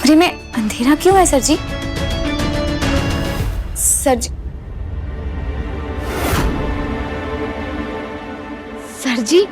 में अंधेरा क्यों है सर जी? सर जी, सर जी,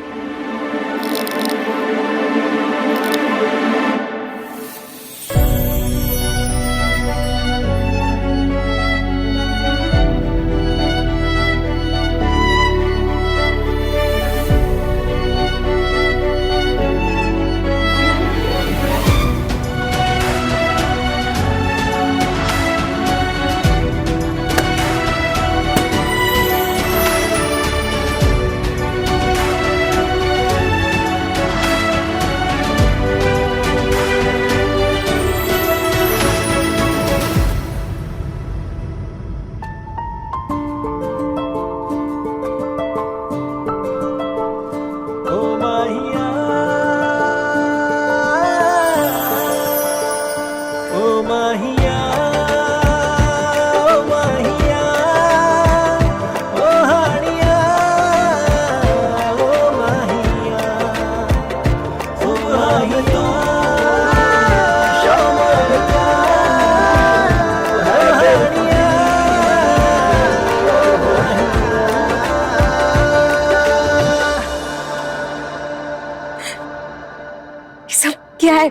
क्या है?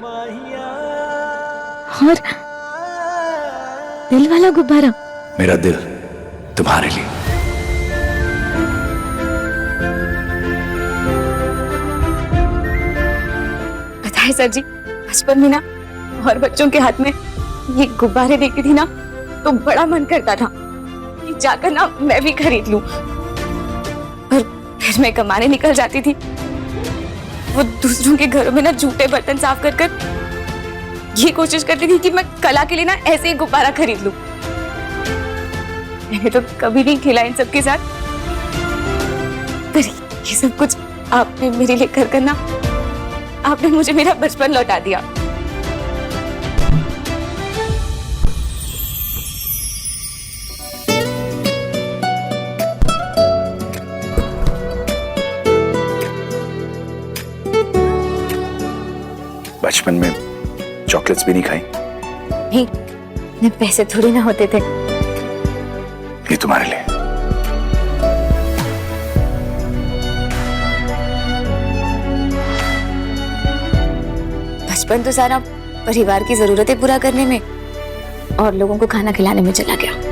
और दिल वाला गुब्बारा? मेरा दिल तुम्हारे लिए। पता है सर जी, बचपन में ना और बच्चों के हाथ में ये गुब्बारे देखती थी ना तो बड़ा मन करता था कि जाकर ना मैं भी खरीद लूं। पर फिर मैं कमाने निकल जाती थी, वो दूसरों के घरों में ना जूठे बर्तन साफ कर कर ये कोशिश करती थी कि मैं कला के लिए ना ऐसे ही गुब्बारा खरीद लूं। मैंने तो कभी नहीं खेला इन सब के साथ, पर ये सब कुछ आपने मेरे लिए कर करना, आपने मुझे मेरा बचपन लौटा दिया। बचपन में चॉकलेट्स भी नहीं खाई? नहीं, इतने पैसे थोड़ी ना होते थे। ये तुम्हारे लिए। बचपन तो सारा परिवार की जरूरतें पूरा करने में और लोगों को खाना खिलाने में चला गया।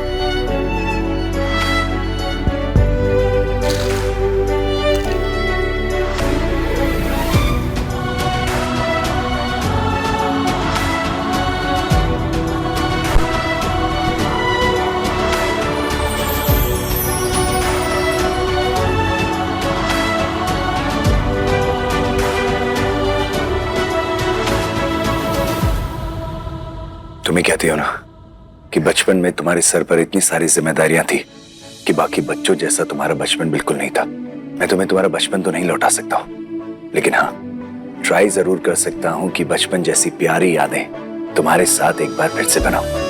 तुम्हें कहती हो ना कि बचपन में तुम्हारे सर पर इतनी सारी जिम्मेदारियां थी कि बाकी बच्चों जैसा तुम्हारा बचपन बिल्कुल नहीं था। मैं तुम्हें तुम्हारा बचपन तो नहीं लौटा सकता हूं, लेकिन हाँ, ट्राई जरूर कर सकता हूं कि बचपन जैसी प्यारी यादें तुम्हारे साथ एक बार फिर से बनाऊं।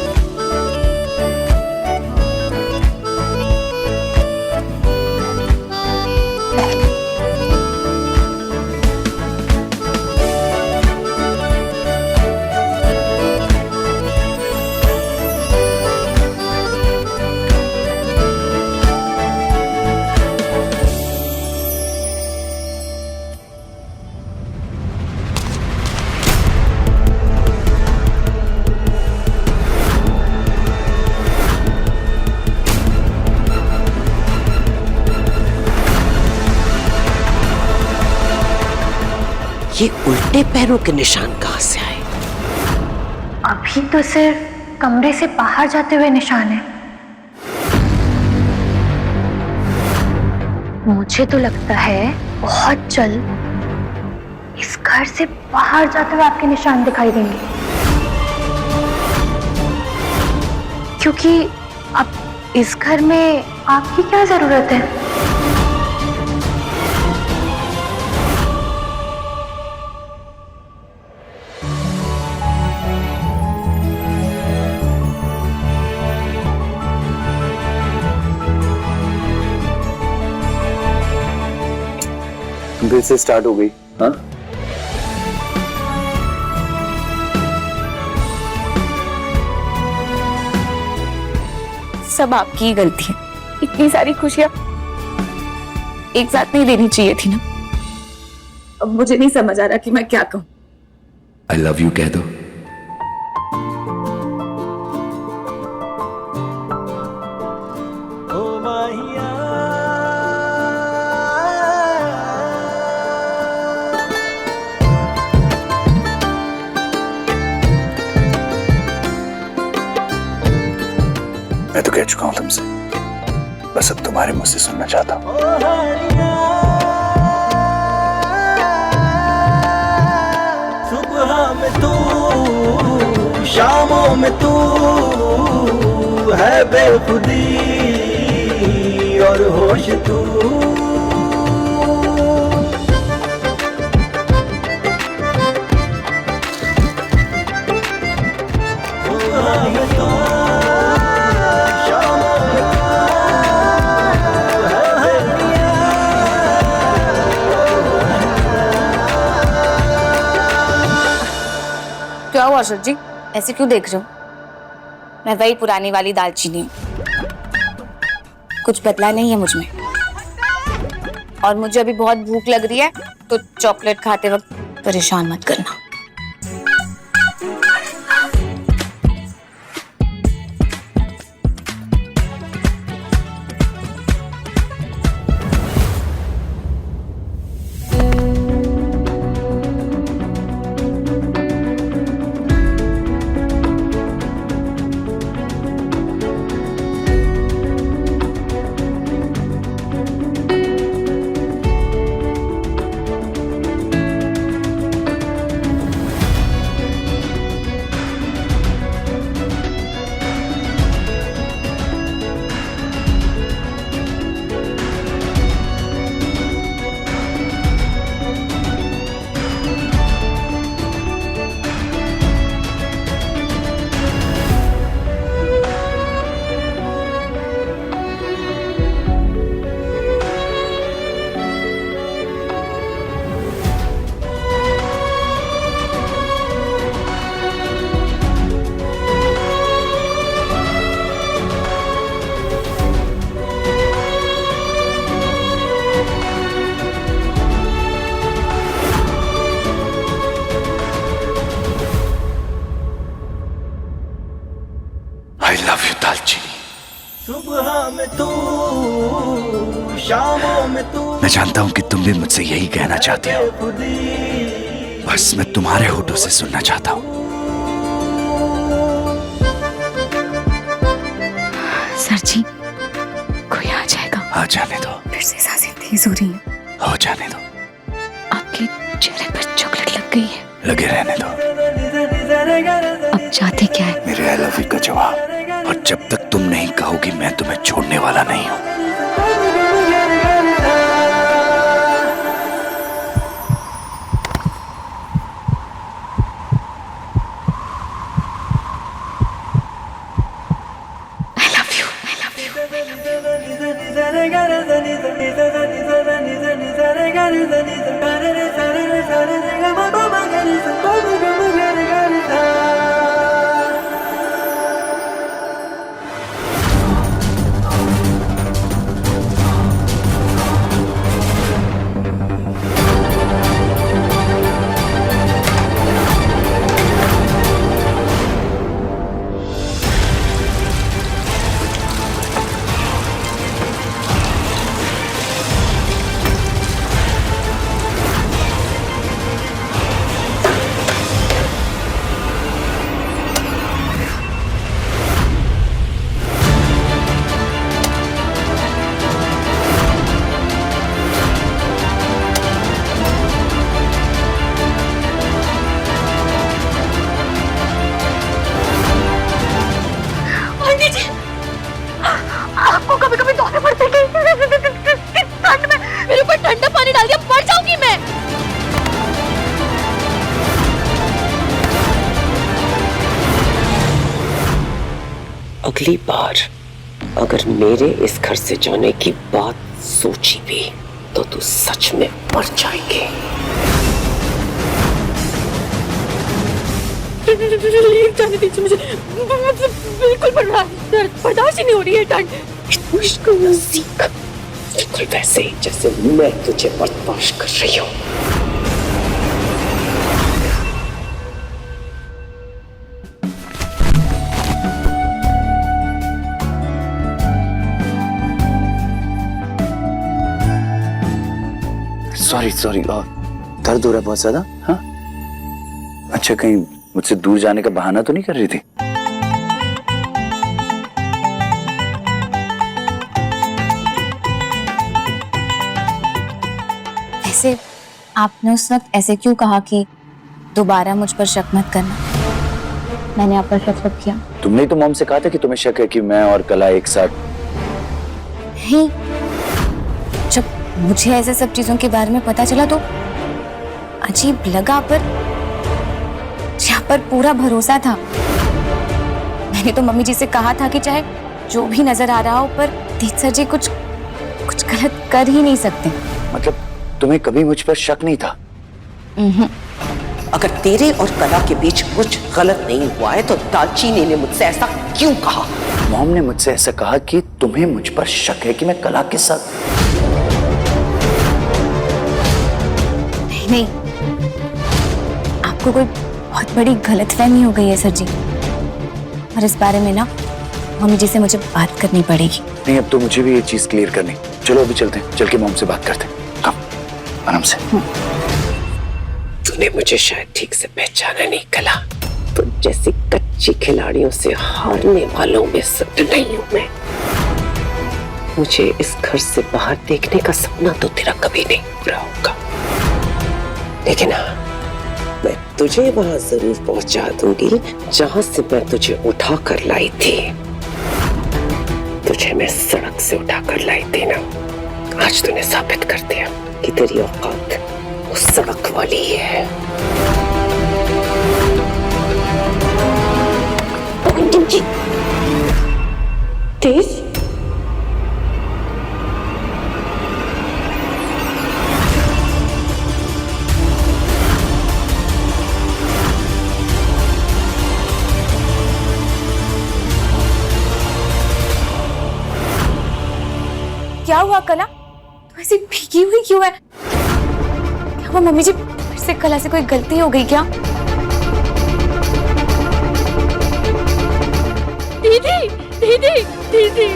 ये उल्टे पैरों के निशान कहां से आए? अभी तो सिर्फ कमरे से बाहर जाते हुए निशान है। मुझे तो लगता है बहुत जल्द इस घर से बाहर जाते हुए आपके निशान दिखाई देंगे, क्योंकि अब इस घर में आपकी क्या जरूरत है? फिर से स्टार्ट हो गई। हाँ, सब आपकी ही गलती है। इतनी सारी खुशियां एक साथ नहीं देनी चाहिए थी ना। अब मुझे नहीं समझ आ रहा कि मैं क्या कहूं। आई लव यू कह दो। मैं तो कह चुका हूं तुमसे, बस अब तुम्हारे मुंह से सुनना चाहता हूं। सुबह में तू, शामों में तू है बेखुदी और होश तू। सुबह में तू, क्या हुआ अशोक जी, ऐसे क्यों देख रहे हो? मैं वही पुरानी वाली दालचीनी हूँ, कुछ बदला नहीं है मुझ में। और मुझे अभी बहुत भूख लग रही है, तो चॉकलेट खाते वक्त परेशान मत करना। आई लव यू दालचीनी। सुबह में तू, शामों में तू। मैं जानता हूं कि तुम भी मुझसे यही कहना चाहते हो, बस मैं तुम्हारे होठों से सुनना चाहता हूं। सर जी, कोई आ जाएगा। आ जाने दो। फिर से सांसें तेज हो रही हैं। हो जाने दो। आपके चेहरे पर चॉकलेट लग गई है। लगे रहने दो। अब चाहते क्या है? मेरे आई लव यू का जवाब। और जब तक तुम नहीं कहोगी, मैं तुम्हें छोड़ने वाला नहीं हूं। आपको कभी कभी दौरे पड़ते हैं ठंड में मेरे ऊपर ठंडा पानी डाल दिया, मर जाऊंगी मैं। अगली बार अगर मेरे इस घर से जाने की बात सोची भी तो तू सच में मर जाएगी। जाने दीजिए मुझे, बिल्कुल बर्दाश्त ही नहीं हो रही है ठंड। मुश्किल सीख, बिल्कुल वैसे ही जैसे मैं तुझे बर्दाश्त कर रही हूँ। सॉरी सॉरी, दर्द हो रहा है बहुत ज्यादा। हाँ, अच्छा कहीं मुझसे दूर जाने का बहाना तो नहीं कर रही थी? वैसे आपने उस वक्त ऐसे क्यों कहा कि दोबारा मुझ पर शक मत करना? मैंने आप पर शक कब किया? तुमने ही तो मॉम से कहा था कि तुम्हें शक है कि मैं और कला एक साथ। नहीं, जब मुझे ऐसे सब चीजों के बारे में पता चला तो अजीब लगा, पर यहाँ पर पूरा भरोसा था। मैंने तो मम्मी जी से कहा था कि चाहे जो भी नजर आ रहा हो, पर तेज सर जी कुछ गलत कर ही नहीं सकते। मतलब तुम्हें कभी मुझ पर शक नहीं था? अगर तेरे और कला के बीच कुछ गलत नहीं हुआ है तो दालचीनी ने मुझसे ऐसा क्यों कहा? मॉम ने मुझसे ऐसा कहा कि तुम्हें मुझ पर शक है कि मैं कला के साथ। नहीं, आपको कोई बहुत बड़ी गलतफहमी हो गई है सर जी, और इस बारे में ना मम्मी जी से मुझे बात करनी पड़ेगी। नहीं, अब तो मुझे भी ये चीज क्लियर करनी। चलो अभी चलते हैं, चल के मॉम से बात करते हैं। कम आराम से। तूने मुझे शायद ठीक से पहचाना नहीं कला, तो जैसी कच्ची खिलाड़ियों से हारने वालों में से नहीं हूं मैं। मुझे इस घर से बाहर देखने का सपना तो तेरा कभी नहीं पूरा होगा, लेकिन हाँ, मैं तुझे वहां जरूर पहुंचा दूंगी जहां से मैं तुझे उठा कर लाई थी। तुझे मैं सड़क से उठा कर लाई थी ना, आज तूने साबित कर दिया कि तेरी औकात उस सड़क वाली ही है। तेज क्या हुआ कला? तो ऐसी भीगी हुई क्यों है? क्या हुआ मम्मी जी, फिर से कला से कोई गलती हो गई क्या? दीदी दीदी दीदी,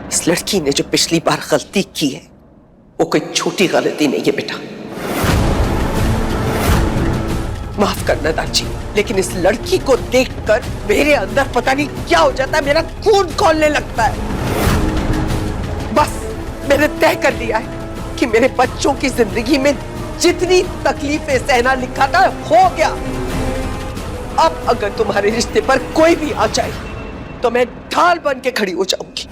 इस लड़की ने जो पिछली बार गलती की है वो कोई छोटी गलती नहीं है बेटा। माफ करना दाची, लेकिन इस लड़की को देखकर मेरे अंदर पता नहीं क्या हो जाता है, मेरा खून खौलने लगता है। बस मैंने तय कर लिया है कि मेरे बच्चों की जिंदगी में जितनी तकलीफें सहना लिखा था हो गया। अब अगर तुम्हारे रिश्ते पर कोई भी आ जाए तो मैं ढाल बन के खड़ी हो जाऊंगी।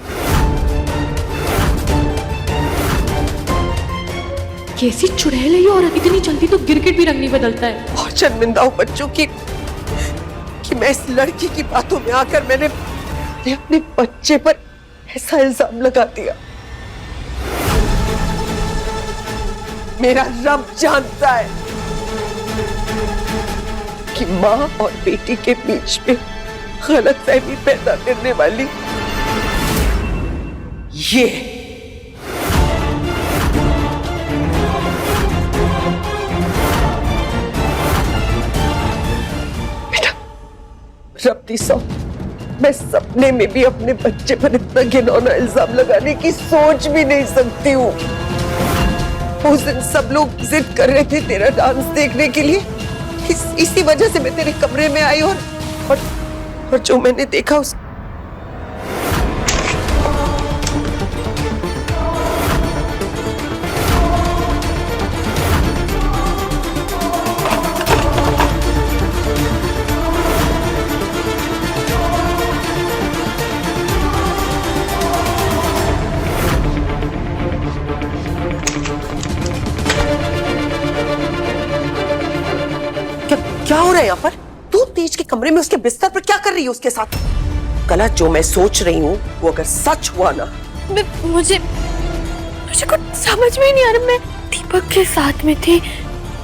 कैसी चुड़ैल है ये औरत, इतनी जल्दी तो गिरगिट भी रंग नहीं बदलता है। और शर्मिंदा हूं बच्चों की कि मैं इस लड़की की बातों में आकर मैंने अपने बच्चे पर ऐसा इल्जाम लगा दिया। मेरा रब जानता है कि माँ और बेटी के बीच में गलतफहमी पैदा करने वाली ये रब्ती सौ, मैं सपने में भी अपने बच्चे पर इतना घिनौना इल्जाम लगाने की सोच भी नहीं सकती हूँ। उस दिन सब लोग जिद कर रहे थे तेरा डांस देखने के लिए, इसी वजह से मैं तेरे कमरे में आई और जो मैंने देखा उस क्या हो रहा है यहाँ पर? तेज के कमरे में उसके बिस्तर पर क्या कर रही है उसके साथ? कला, जो मैं सोच रही हूँ वो अगर सच हुआ ना, मुझे कुछ समझ में नहीं आ रहा। मैं दीपक के साथ में थी,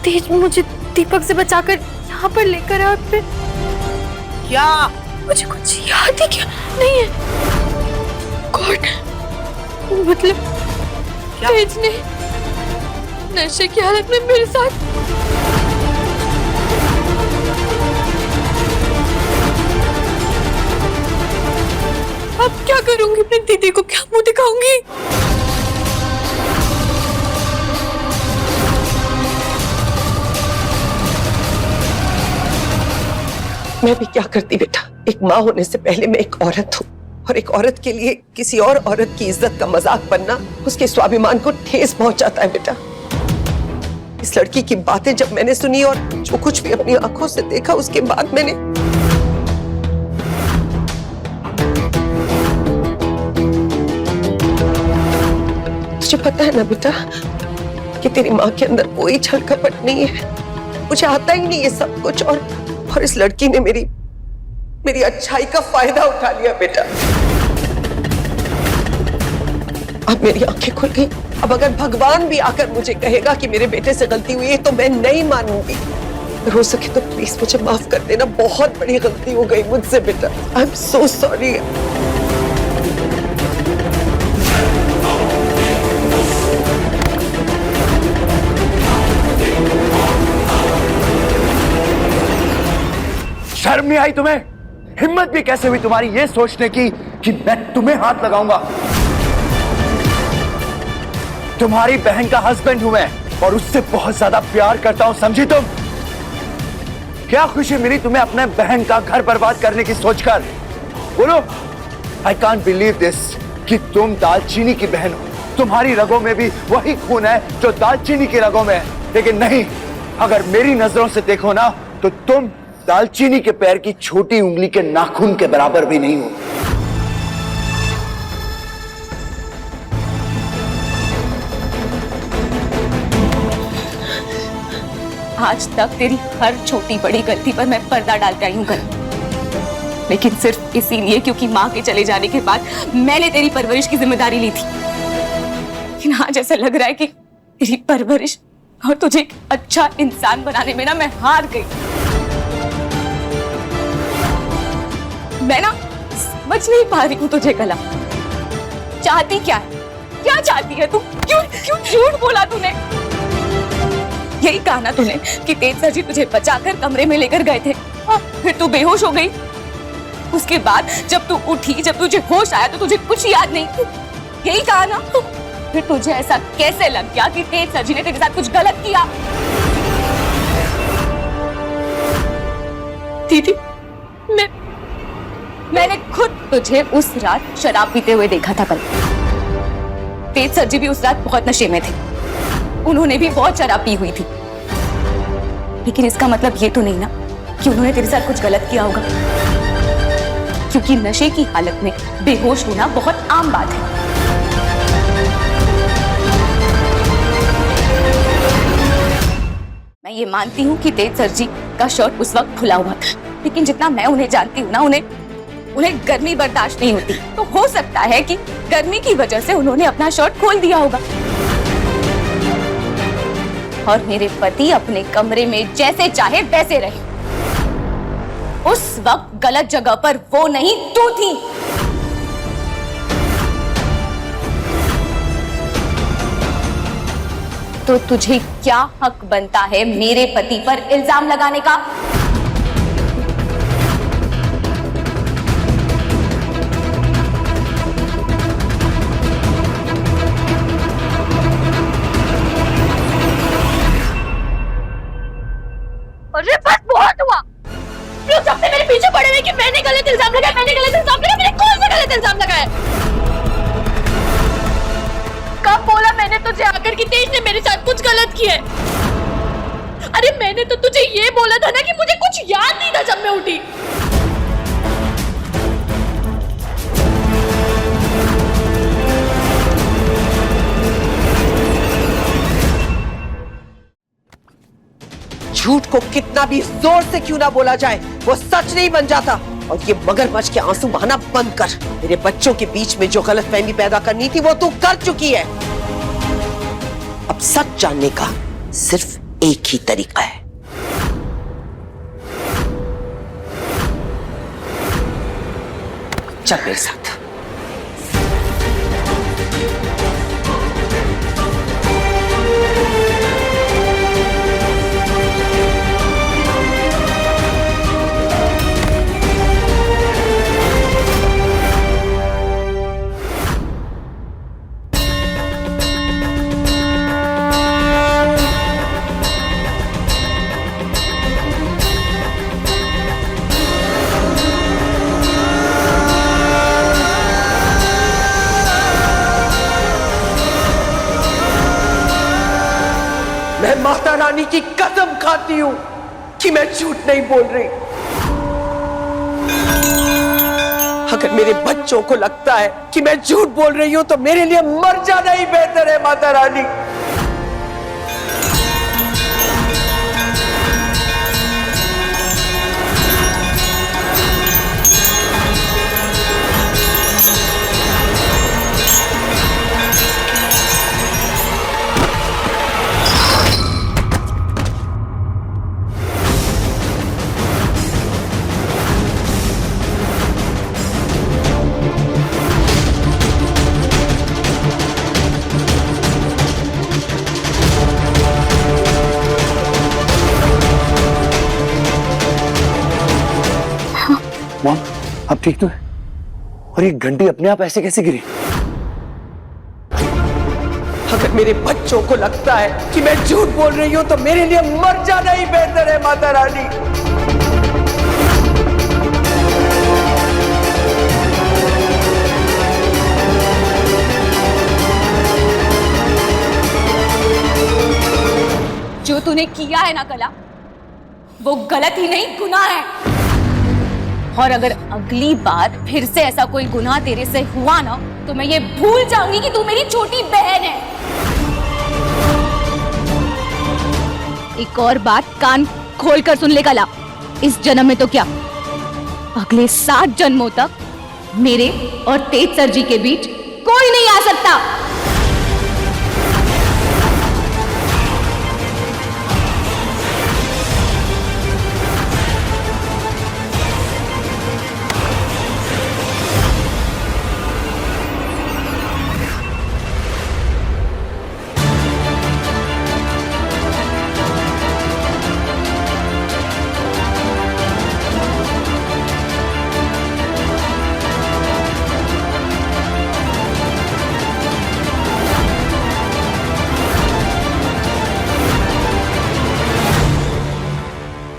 तेज मुझे दीपक से बचाकर यहाँ पर लेकर आया। फिर क्या? मुझे कुछ याद ही क्या नहीं है। गॉड, मतलब तेज ने नशे की हालत में मेरे साथ अब क्या करूंगी? अपनी दीदी को क्या मुंह दिखाऊंगी? मैं भी क्या करती बेटा, एक माँ होने से पहले मैं एक औरत हूँ, और एक औरत के लिए किसी और औरत की इज्जत का मजाक बनना उसके स्वाभिमान को ठेस पहुंचाता है बेटा। इस लड़की की बातें जब मैंने सुनी और जो कुछ भी अपनी आंखों से देखा, उसके बाद मैंने तुझे पता है ना बेटा कि तेरी माँ के अंदर कोई छल कपट नहीं है, मुझे आता ही नहीं ये सब कुछ, और इस लड़की ने मेरी अच्छाई का फायदा उठा लिया बेटा। अब मेरी आंखें खुल गई। अब अगर भगवान भी आकर मुझे कहेगा कि मेरे बेटे से गलती हुई है तो मैं नहीं मानूंगी। अगर हो सके तो प्लीज मुझे माफ कर देना, बहुत बड़ी गलती हो गई मुझसे बेटा। I am so sorry. शर्म नहीं आई तुम्हें? हिम्मत भी कैसे हुई तुम्हारी ये सोचने की कि मैं तुम्हें हाथ लगाऊंगा? तुम्हारी बहन का हस्बैंड हूं मैं, और उससे बहुत ज्यादा प्यार करता हूं, समझी तुम? क्या खुशी मिली तुम्हें अपने बहन का घर बर्बाद करने की सोचकर? बोलो। आई कांट बिलीव दिस कि तुम दालचीनी की बहन हो। तुम्हारी रगों में भी वही खून है जो दालचीनी की रगों में है। लेकिन नहीं, अगर मेरी नजरों से देखो ना तो तुम दालचीनी के पैर की छोटी उंगली के नाखून के बराबर भी नहीं हो। आज तक तेरी हर छोटी बड़ी गलती पर मैं पर्दा डालते आई हूँ घर, लेकिन सिर्फ इसीलिए क्योंकि माँ के चले जाने के बाद मैंने तेरी परवरिश की जिम्मेदारी ली थी। लेकिन आज ऐसा लग रहा है कि तेरी परवरिश और तुझे एक अच्छा इंसान बनाने में ना मैं हार गई। मैं ना समझ नहीं पा रही हूँ तुझे कला। चाहती क्या है? क्या चाहती है तू? क्यों झूठ बोला तूने? यही कहा ना तूने कि तेज सर जी तुझे बचाकर कमरे में लेकर गए थे, फिर तू बेहोश हो गई। उसके बाद जब तू उठी, जब तुझे होश आया तो तुझे कुछ याद नहीं। यही कहा ना? फिर तुझे ऐसा कैसे लग गया कि तेज सर जी ने तेरे साथ कुछ गलत किया? दीदी, मैंने खुद तुझे उस रात शराब पीते हुए देखा था कल। तेज सर जी भी उस रात बहुत नशे में थे, उन्होंने भी बहुत शराब पी हुई थी। लेकिन इसका मतलब ये तो नहीं ना कि उन्होंने तेरे साथ कुछ गलत किया होगा, क्योंकि नशे की हालत में बेहोश होना बहुत आम बात है। मैं ये मानती हूँ कि तेज सर जी का शर्ट उस वक्त खुला हुआ था, लेकिन जितना मैं उन्हें जानती हूँ ना, उन्हें गर्मी बर्दाश्त नहीं होती। तो हो सकता है कि गर्मी की वजह से उन्होंने अपना शर्ट खोल दिया होगा। और मेरे पति अपने कमरे में जैसे चाहे वैसे रहे। उस वक्त गलत जगह पर वो नहीं, तू थी। तो तुझे क्या हक बनता है मेरे पति पर इल्जाम लगाने का? अरे बस बहुत हुआ। क्यों सबसे मेरे पीछे पड़े हुए कि मैंने गलत इल्जाम लगाया, मैंने कौन सा गलत इल्जाम लगाया? कब बोला मैंने तुझे आकर कि तेज ने मेरे साथ कुछ गलत किया है? अरे मैंने तो तुझे ये बोला था ना कि मुझे कुछ याद नहीं था जब मैं उठी। झूठ को कितना भी जोर से क्यों ना बोला जाए, वो सच नहीं बन जाता। और ये मगरमच्छ के आंसू बहाना बंद कर। मेरे बच्चों के बीच में जो गलतफहमी पैदा करनी थी वो तू कर चुकी है। अब सच जानने का सिर्फ एक ही तरीका है। चल मेरे साथ। मैं माता रानी की कसम खाती हूं कि मैं झूठ नहीं बोल रही। अगर मेरे बच्चों को लगता है कि मैं झूठ बोल रही हूं तो मेरे लिए मर जाना ही बेहतर है माता रानी। मॉम, आप ठीक तो है? और ये घंटी अपने आप ऐसे कैसे गिरी? अगर मेरे बच्चों को लगता है कि मैं झूठ बोल रही हूं तो मेरे लिए मर जाना ही बेहतर है माता रानी। जो तूने किया है ना कला, वो गलत ही नहीं गुनाह है। और अगर अगली बार फिर से ऐसा कोई गुनाह तेरे से हुआ ना तो मैं ये भूल जाऊंगी कि तू मेरी छोटी बहन है। एक और बात कान खोल कर सुन ले कला, इस जन्म में तो क्या, अगले 7 जन्मों तक मेरे और तेज सर जी के बीच कोई नहीं आ सकता।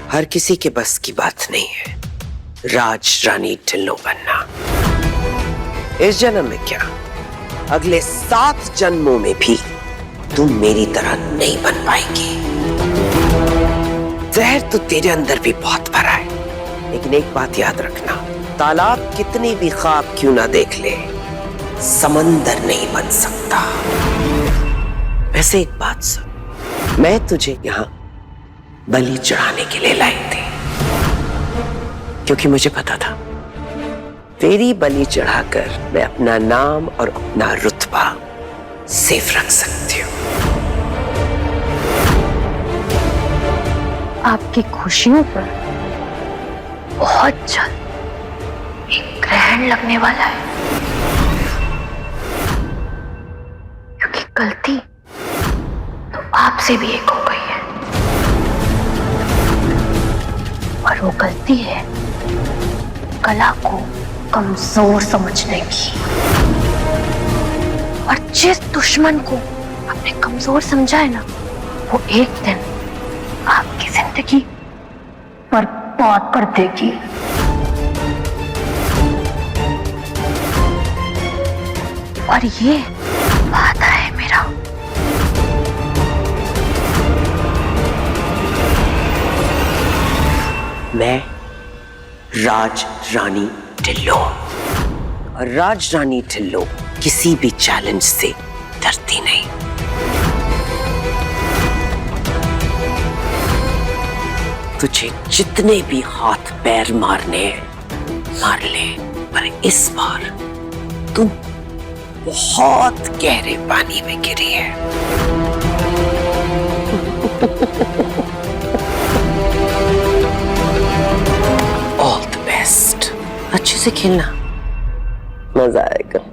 हर किसी के बस की बात नहीं है राज रानी ढिल्लो बनना। इस जन्म में क्या, अगले 7 जन्मों में भी तुम मेरी तरह नहीं बन पाएगी। जहर तो तेरे अंदर भी बहुत भरा है, लेकिन एक बात याद रखना, तालाब कितनी भी ख्वाब क्यों ना देख ले, समंदर नहीं बन सकता। वैसे एक बात सुन, मैं तुझे यहाँ बलि चढ़ाने के लिए लाई थी, क्योंकि मुझे पता था तेरी बलि चढ़ाकर मैं अपना नाम और अपना रुतबा सेफ रख सकती हूँ। आपकी खुशियों पर बहुत जल्द एक ग्रहण लगने वाला है, क्योंकि गलती तो आपसे भी एक हो गई है, और वो गलती है कला को कमजोर समझने की। और जिस दुश्मन को आपने कमजोर समझा है ना, वो एक दिन आपकी जिंदगी बर्बाद कर देगी। और ये वादा है मेरा। मैं राज रानी ढिल्लो, और राज रानी ढिल्लो किसी भी चैलेंज से डरती नहीं। तुझे जितने भी हाथ पैर मारने मार ले, पर इस बार तुम बहुत गहरे पानी में गिरी है। ऑल द बेस्ट, अच्छे से खेलना, मजा आएगा।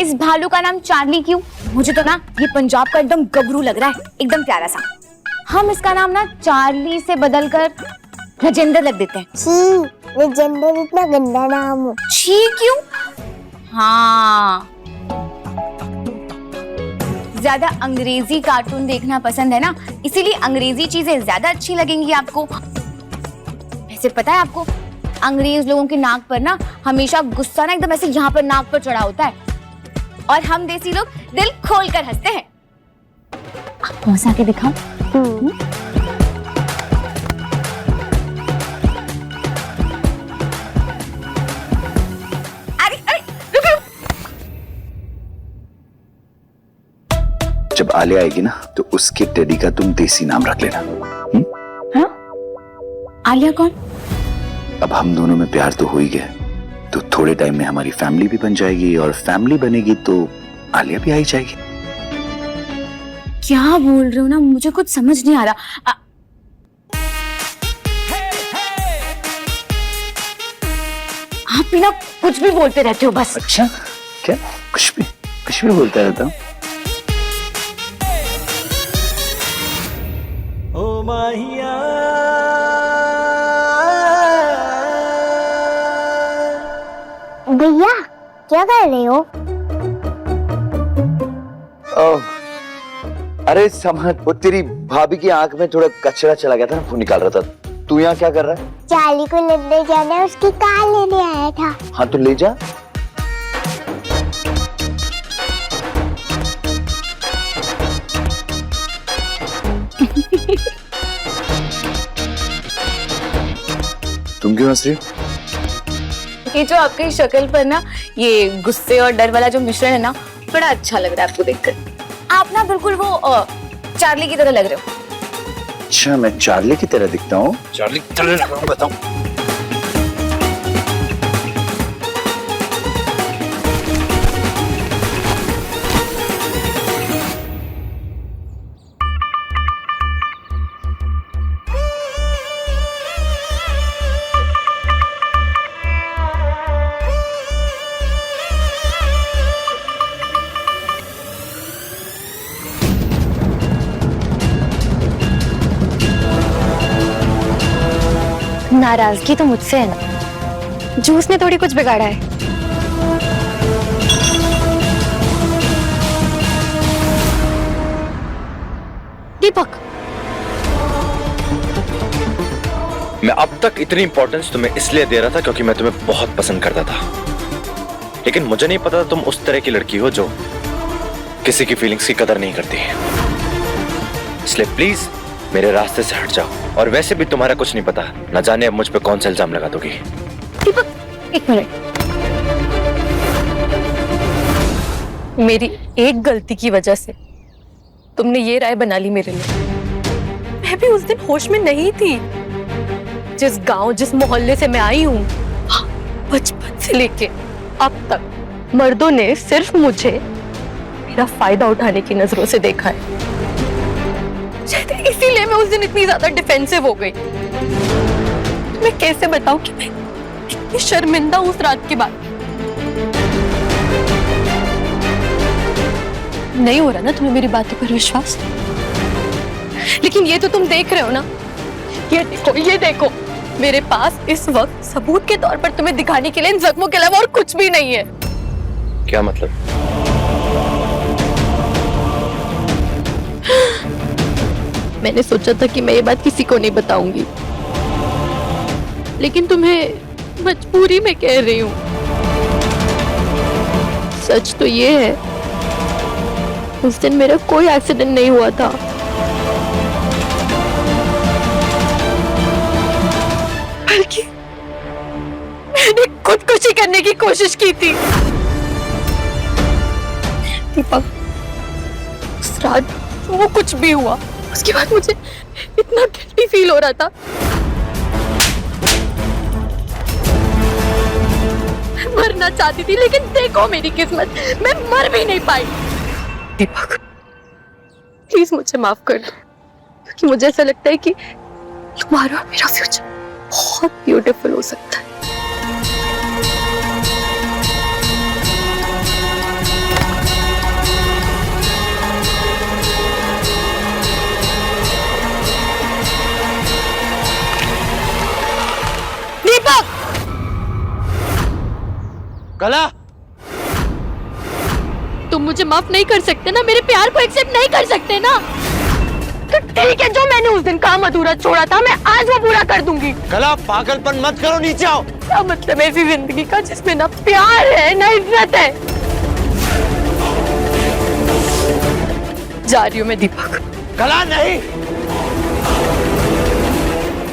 इस भालू का नाम चार्ली क्यों? मुझे तो ना ये पंजाब का एकदम गबरू लग रहा है, एकदम प्यारा सा। हम इसका नाम ना चार्ली से बदलकर राजेंद्र रख देते हैं। छी, राजेंद्र इतना गंदा नाम हो। छी क्यों? हाँ, ज्यादा अंग्रेजी कार्टून देखना पसंद है ना, इसीलिए अंग्रेजी चीजें ज्यादा अच्छी लगेंगी आपको। वैसे पता है आपको, अंग्रेज लोगों की नाक पर ना हमेशा गुस्सा ना एकदम ऐसे यहाँ पर नाक पर चढ़ा होता है, और हम देसी लोग दिल खोल कर हंसते हैं। आप हंसा के दिखाओ। अरे अरे रुको। जब आलिया आएगी ना तो उसके टेडी का तुम देसी नाम रख लेना। हाँ? आलिया कौन? अब हम दोनों में प्यार तो हो ही गया, तो थोड़े टाइम में हमारी फैमिली भी बन जाएगी, और फैमिली बनेगी तो आलिया भी आ ही जाएगी। क्या बोल रहे हो ना, मुझे कुछ समझ नहीं आ रहा। आप भी ना कुछ भी बोलते रहते हो बस। अच्छा, क्या? कुछ भी बोलता रहता हूँ। ओ माहिया भैया क्या कर रहे हो? अरे सामान, वो तेरी भाभी की आंख में थोड़ा कचरा चला गया था, वो निकाल रहा था। तू यहाँ क्या कर रहा है? चार्ली को लेने जाना है, उसकी कार लेने आया था। हाँ तो ले जा। तुम क्यों हंस रही हो? ये जो आपकी शक्ल पर ना ये गुस्से और डर वाला जो मिश्रण है ना, बड़ा अच्छा लग रहा है आपको देखकर। आप ना बिल्कुल वो चार्ली की तरह लग रहे हो। अच्छा, मैं चार्ली की तरह दिखता हूँ? चार्ली की तरह लग रहा हूँ, बताऊं? नाराजगी तो मुझसे है ना, जूस ने थोड़ी कुछ बिगाड़ा है। दीपक, मैं अब तक इतनी इंपॉर्टेंस तुम्हें इसलिए दे रहा था क्योंकि मैं तुम्हें बहुत पसंद करता था, लेकिन मुझे नहीं पता तुम उस तरह की लड़की हो जो किसी की फीलिंग्स की कदर नहीं करती। इसलिए प्लीज मेरे रास्ते से हट जाओ, और वैसे भी तुम्हारा कुछ नहीं पता, न जाने अब मुझ पे कौन सा इल्जाम लगा दोगी। दीपक, एक मिनट। मेरी एक गलती की वजह से तुमने ये राय बना ली मेरे लिए। मैं भी उस दिन होश में नहीं थी। जिस गांव, जिस मोहल्ले से मैं आई हूँ, बचपन से लेके अब तक मर्दों ने सिर्फ मुझे मेरा फायदा उठाने की नजरों से देखा है। शायद इसीलिए मैं उस दिन इतनी ज्यादा डिफेंसिव हो गई। मैं कैसे बताऊं कि मैं इतनी शर्मिंदा हूं उस रात के बाद। नहीं हो रहा ना तुम्हें मेरी बातों पर विश्वास? लेकिन ये तो तुम देख रहे हो ना, ये देखो मेरे पास इस वक्त सबूत के तौर पर तुम्हें दिखाने के लिए इन जख्मों के अलावा और कुछ भी नहीं है। क्या मतलब? मैंने सोचा था कि मैं ये बात किसी को नहीं बताऊंगी, लेकिन तुम्हें मजबूरी में कह रही हूं।।। उस दिन मेरा कोई एक्सीडेंट नहीं हुआ था। बल्कि मैंने खुदकुशी करने की कोशिश की थी। दीपक, उस रात वो कुछ भी हुआ, उसके बाद मुझे इतना गिल्टी फील हो रहा था। मैं मरना चाहती थी, लेकिन देखो मेरी किस्मत, मैं मर भी नहीं पाई। दीपक, प्लीज मुझे माफ कर दो, क्योंकि मुझे ऐसा लगता है कि तुम्हारा और मेरा फ्यूचर बहुत ब्यूटीफुल हो सकता है। दीपक! कला, तुम मुझे माफ नहीं कर सकते ना, मेरे प्यार को एक्सेप्ट नहीं कर सकते ना? तो ठीक है, जो मैंने उस दिन काम अधूरा छोड़ा था, मैं आज वो पूरा कर दूंगी। कला पागलपन मत करो, नीचे आओ। क्या मतलब ऐसी जिंदगी का जिसमें ना प्यार है ना इज्जत है? जा रही हूँ मैं दीपक। कला नहीं,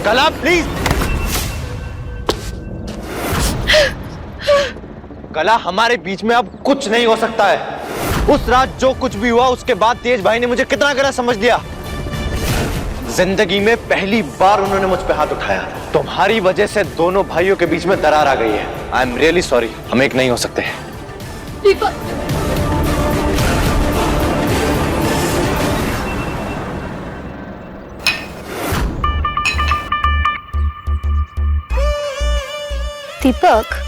कला प्लीज। कला, हमारे बीच में अब कुछ नहीं हो सकता है। उस रात जो कुछ भी हुआ, उसके बाद तेज भाई ने मुझे कितना गलत समझ लिया। जिंदगी में पहली बार उन्होंने मुझ पे हाथ उठाया। तुम्हारी वजह से दोनों भाइयों के बीच में दरार आ गई है। आई एम रियली सॉरी, हम एक नहीं हो सकते। दीपक, दीपक,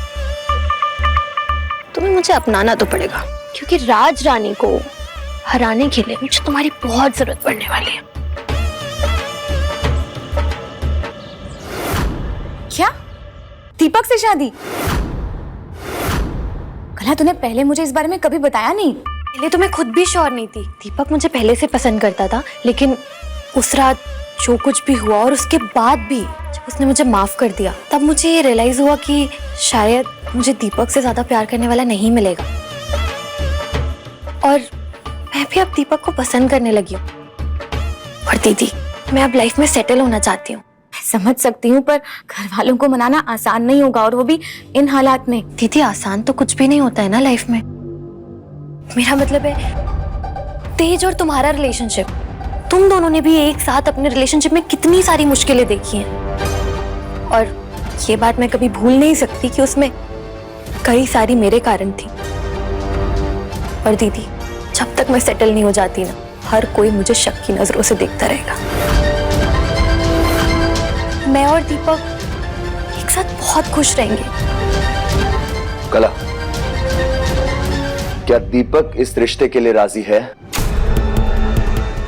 तुम्हें मुझे अपनाना तो पड़ेगा, क्योंकि राज रानी को हराने के लिए मुझे तुम्हारी बहुत जरूरत पड़ने वाली है। क्या? दीपक से शादी? कला, तूने पहले मुझे इस बारे में कभी बताया नहीं। पहले तो मैं खुद भी श्योर नहीं थी। दीपक मुझे पहले से पसंद करता था, लेकिन उस रात जो कुछ भी हुआ और उसके बाद भी जब उसने मुझे माफ कर दिया, तब मुझे ये रियलाइज हुआ कि शायद मुझे दीपक से ज्यादा प्यार करने वाला नहीं मिलेगा। और मैं भी अब दीपक को पसंद करने लगी हूँ। और दीदी, मैं अब लाइफ में सेटल होना चाहती हूँ। समझ सकती हूँ, पर घर वालों को मनाना आसान नहीं होगा, और वो भी इन हालात में। दीदी, आसान तो कुछ भी नहीं होता है ना लाइफ में। मेरा मतलब है, तेज और तुम्हारा रिलेशनशिप, तुम दोनों ने भी एक साथ अपने रिलेशनशिप में कितनी सारी मुश्किलें देखी हैं, और ये बात मैं कभी भूल नहीं सकती कि उसमें कई सारी मेरे कारण थी। और दीदी, जब तक मैं सेटल नहीं हो जाती ना, हर कोई मुझे शक की नजरों से देखता रहेगा। मैं और दीपक एक साथ बहुत खुश रहेंगे। कला, क्या दीपक इस रिश्ते के लिए राजी है?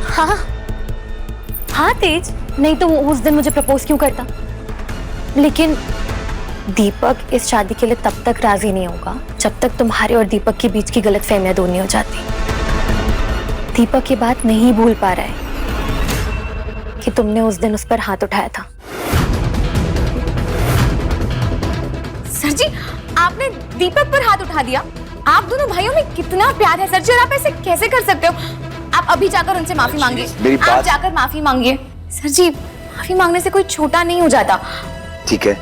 हाँ हाँ तेज, नहीं तो वो उस दिन मुझे प्रपोज क्यों करता? लेकिन दीपक इस शादी के लिए तब तक राजी नहीं होगा जब तक तुम्हारे और दीपक के बीच की गलतफहमियां दूर नहीं हो जाती। दीपक ये बात नहीं भूल पा रहा है कि तुमने उस दिन उस पर हाथ उठाया था। सर जी, आपने दीपक पर हाथ उठा दिया? आप दोनों भाइयों में कितना प्यार है सर जी, और आप ऐसे कैसे कर सकते हो? आप अभी जाकर उनसे माफी मांगिए। आप जाकर माफी मांगिए। सर जी, माफी मांगने से कोई छोटा नहीं हो जाता। ठीक है,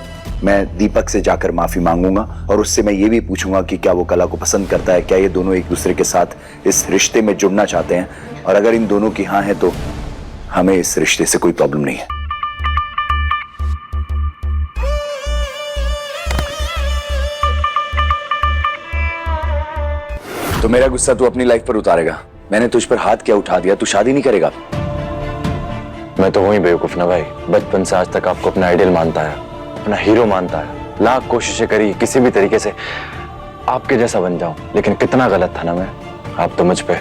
मैं दीपक से जाकर माफी मांगूंगा, और उससे मैं ये भी पूछूंगा कि क्या वो कला को पसंद करता है, क्या ये दोनों एक दूसरे के साथ इस रिश्ते में जुड़ना चाहते हैं, और अगर इन दोनों की हाँ है तो हमें इस रिश्ते से कोई प्रॉब्लम नहीं है। तो मेरा गुस्सा तू अपनी लाइफ पर उतारेगा? मैंने तुझ पर हाथ क्या उठा दिया? तू शादी नहीं करेगा? मैं तो वही बेवकूफ ना भाई, बचपन से आज तक आपको अपना आइडियल मानता है, अपना हीरो मानता है। लाख कोशिशें करी किसी भी तरीके से आपके जैसा बन जाऊं, लेकिन कितना गलत था ना मैं। आप तो मुझ पे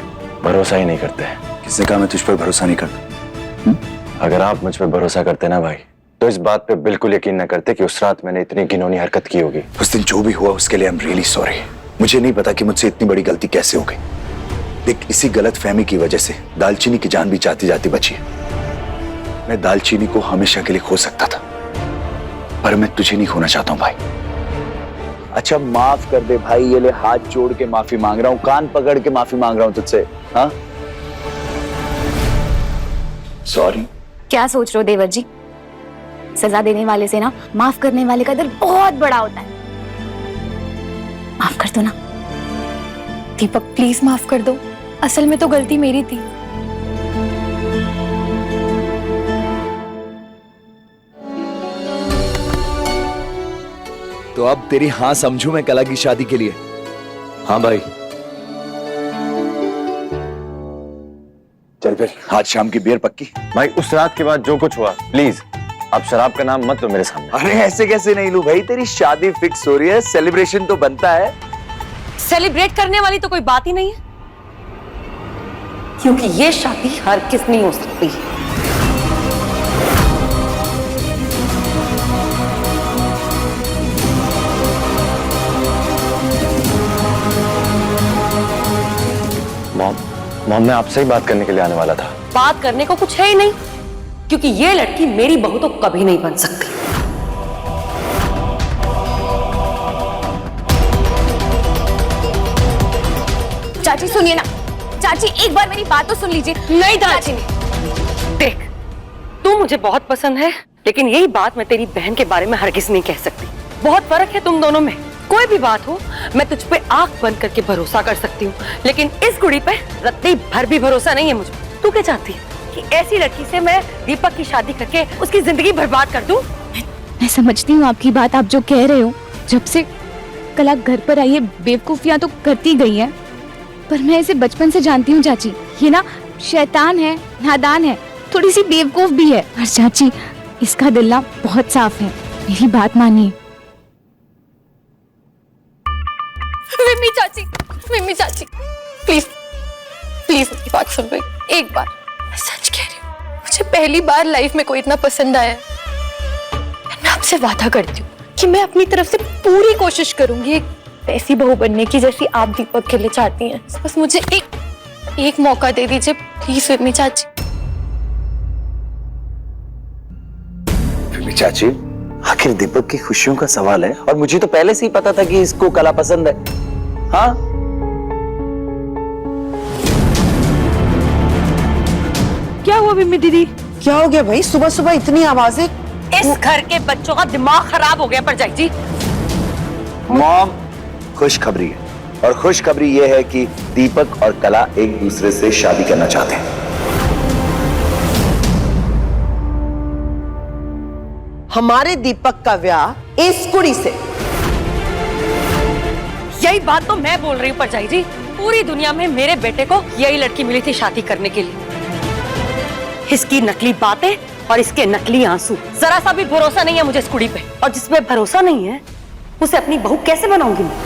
भरोसा ही नहीं करते। किसने कहा मैं तुझ पर भरोसा नहीं करता? अगर आप मुझ पे भरोसा करते ना भाई, तो इस बात पे बिल्कुल यकीन न करते कि उस रात मैंने इतनी घिनौनी हरकत की होगी। उस दिन जो भी हुआ उसके लिए आई एम रियली सॉरी। मुझे नहीं पता कि मुझसे इतनी बड़ी गलती कैसे हो गई। देख, इसी गलत फहमी की वजह से दालचीनी की जान भी जाती जाती बची है। मैं दालचीनी को हमेशा के लिए खो सकता था, पर मैं तुझे नहीं खोना चाहता हूं भाई। अच्छा माफ कर दे भाई, ये ले हाथ जोड़ के माफी मांग रहा हूं, कान पकड़ के माफी मांग रहा हूं तुझसे। हाँ, सॉरी। क्या सोच रहे हो देवर जी? सजा देने वाले से ना माफ करने वाले का दिल बहुत बड़ा होता है। माफ कर दो ना। दीपक प्लीज माफ कर दो, असल में तो गलती मेरी थी। तो अब तेरी हाँ समझू मैं कला की शादी के लिए? हाँ भाई। चल फिर आज शाम की बियर पक्की? भाई उस रात के बाद जो कुछ हुआ, प्लीज आप शराब का नाम मत लो मेरे सामने। अरे ऐसे कैसे नहीं लूं भाई, तेरी शादी फिक्स हो रही है, सेलिब्रेशन तो बनता है। सेलिब्रेट करने वाली तो कोई बात ही नहीं है, क्योंकि ये शादी हर किस नहीं हो सकती। मॉम मैं आपसे ही बात करने के लिए आने वाला था। बात करने को कुछ है ही नहीं, क्योंकि ये लड़की मेरी बहू तो कभी नहीं बन सकती। चाची सुनिए ना, चाची एक बार मेरी बात तो सुन लीजिए। नहीं चाची देख, तू मुझे बहुत पसंद है, लेकिन यही बात मैं तेरी बहन के बारे में हरगिज नहीं कह सकती। बहुत फर्क है तुम दोनों में। कोई भी बात हो मैं तुझ पे आंख बंद करके भरोसा कर सकती हूँ, लेकिन इस कुड़ी पे रत्ती भर भी भरोसा नहीं है मुझे। तू क्या चाहती है कि ऐसी लड़की से मैं दीपक की शादी करके उसकी जिंदगी बर्बाद कर दूं? मैं समझती हूँ आपकी बात, आप जो कह रहे हो। जब से कला घर पर आई है बेवकूफियां तो करती गई है, पर मैं इसे बचपन से जानती हूँ चाची। ये ना शैतान है, नादान है, थोड़ी सी बेवकूफ भी है। और चाची इसका दिल ना बहुत साफ है, मेरी बात मानिए। मिमी चाची प्लीज प्लीज मेरी बात सुन लो एक बार। मैं सच कह रही हूँ, मुझे पहली बार लाइफ में कोई इतना पसंद आया है। मैं आपसे वादा करती हूँ कि मैं अपनी तरफ से पूरी कोशिश करूंगी एक ऐसी बहू बनने की जैसी आप दीपक के लिए चाहती हैं। बस मुझे एक मौका दे दीजिए प्लीज मिमी चाची। मिमी चाची आखिर दीपक की खुशियों का सवाल है, और मुझे तो पहले से ही पता था कि इसको कला पसंद है। हाँ क्या हुआ मिमी दीदी? क्या हो गया भाई, सुबह सुबह इतनी आवाजें? इस घर के बच्चों का दिमाग खराब हो गया परजाई जी। मॉम खुशखबरी है, और खुशखबरी ये है कि दीपक और कला एक दूसरे से शादी करना चाहते हैं। हमारे दीपक का ब्याह इस कुड़ी से। यही बात तो मैं बोल रही हूँ परजाई जी। पूरी दुनिया में मेरे बेटे को यही लड़की मिली थी शादी करने के लिए। इसकी नकली बातें और इसके नकली आंसू, जरा सा भी भरोसा नहीं है मुझे इस कुड़ी पे। और जिसमें भरोसा नहीं है उसे अपनी बहू कैसे बनाऊंगी मैं?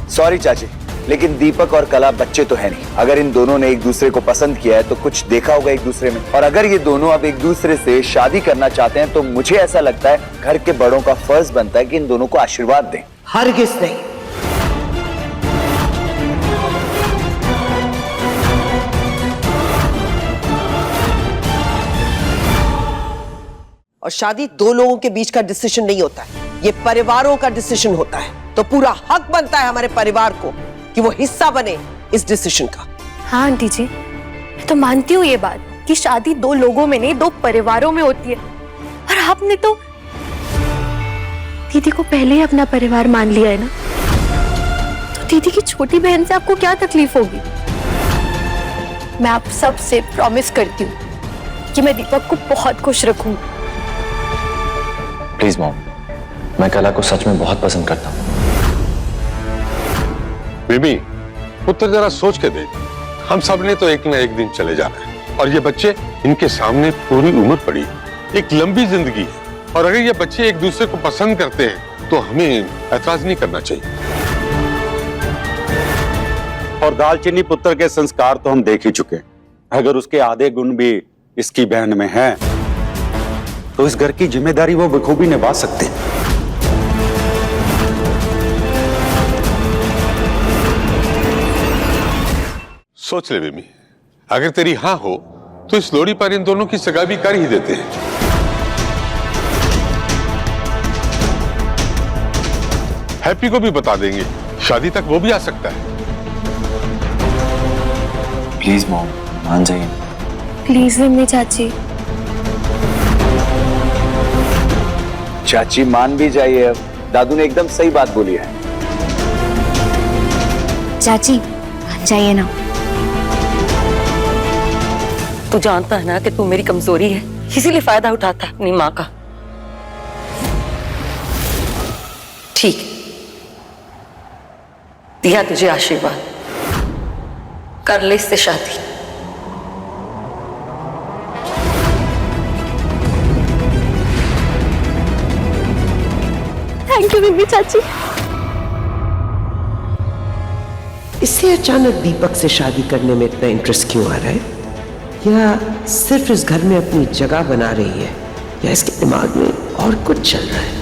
सॉरी चाची, लेकिन दीपक और कला बच्चे तो है नहीं। अगर इन दोनों ने एक दूसरे को पसंद किया है तो कुछ देखा होगा एक दूसरे में, और अगर ये दोनों अब एक दूसरे से शादी करना चाहते हैं तो मुझे ऐसा लगता है घर के बड़ों का फर्ज बनता है कि इन दोनों को आशीर्वाद दें। हरगिज नहीं। और शादी दो लोगों के बीच का डिसीजन नहीं होता है, ये परिवारों का डिसीजन होता है। तो पूरा हक बनता है हमारे परिवार को कि वो हिस्सा बने इस डिसीजन का। हाँ आंटी जी, मैं तो मानती हूँ ये बात कि शादी दो लोगों में नहीं दो परिवारों में होती है। और आपने तो दीदी को पहले ही अपना परिवार मान लिया है ना, तो दीदी की छोटी बहन से आपको क्या तकलीफ होगी? मैं आप सबसे प्रॉमिस करती हूँ कि मैं दीपक को बहुत खुश रखूंगी। प्लीज मॉम, मैं कला को सच में बहुत पसंद करता हूँ। बेबी पुत्र जरा सोच के देख, हम सब ने तो एक न एक दिन चले जाना है, और ये बच्चे इनके सामने पूरी उम्र पड़ी, एक लंबी जिंदगी है। और अगर ये बच्चे एक दूसरे को पसंद करते हैं तो हमें ऐतराज नहीं करना चाहिए। और दालचीनी पुत्र के संस्कार तो हम देख ही चुके। अगर उसके आधे गुण भी इसकी बहन में हैं, तो इस घर की जिम्मेदारी वो बखूबी निभा सकते हैं। सोच ले बेबी, अगर तेरी हाँ हो तो इस लोड़ी पर इन दोनों की सगाई भी कर ही देते हैं। हैप्पी को भी बता देंगे, शादी तक वो भी आ सकता है। प्लीज मॉम मान जाइए। प्लीज मम्मी चाची। चाची मान भी जाइए, अब दादू ने एकदम सही बात बोली है। चाची मान जाइए ना। तू जानता है ना कि तू मेरी कमजोरी है, इसीलिए फायदा उठाता है अपनी माँ का। ठीक, दिया तुझे आशीर्वाद, कर ले इससे शादी। थैंक यू मम्मी चाची। इससे अचानक दीपक से शादी करने में इतना इंटरेस्ट क्यों आ रहा है? या सिर्फ इस घर में अपनी जगह बना रही है, या इसके दिमाग में और कुछ चल रहा है?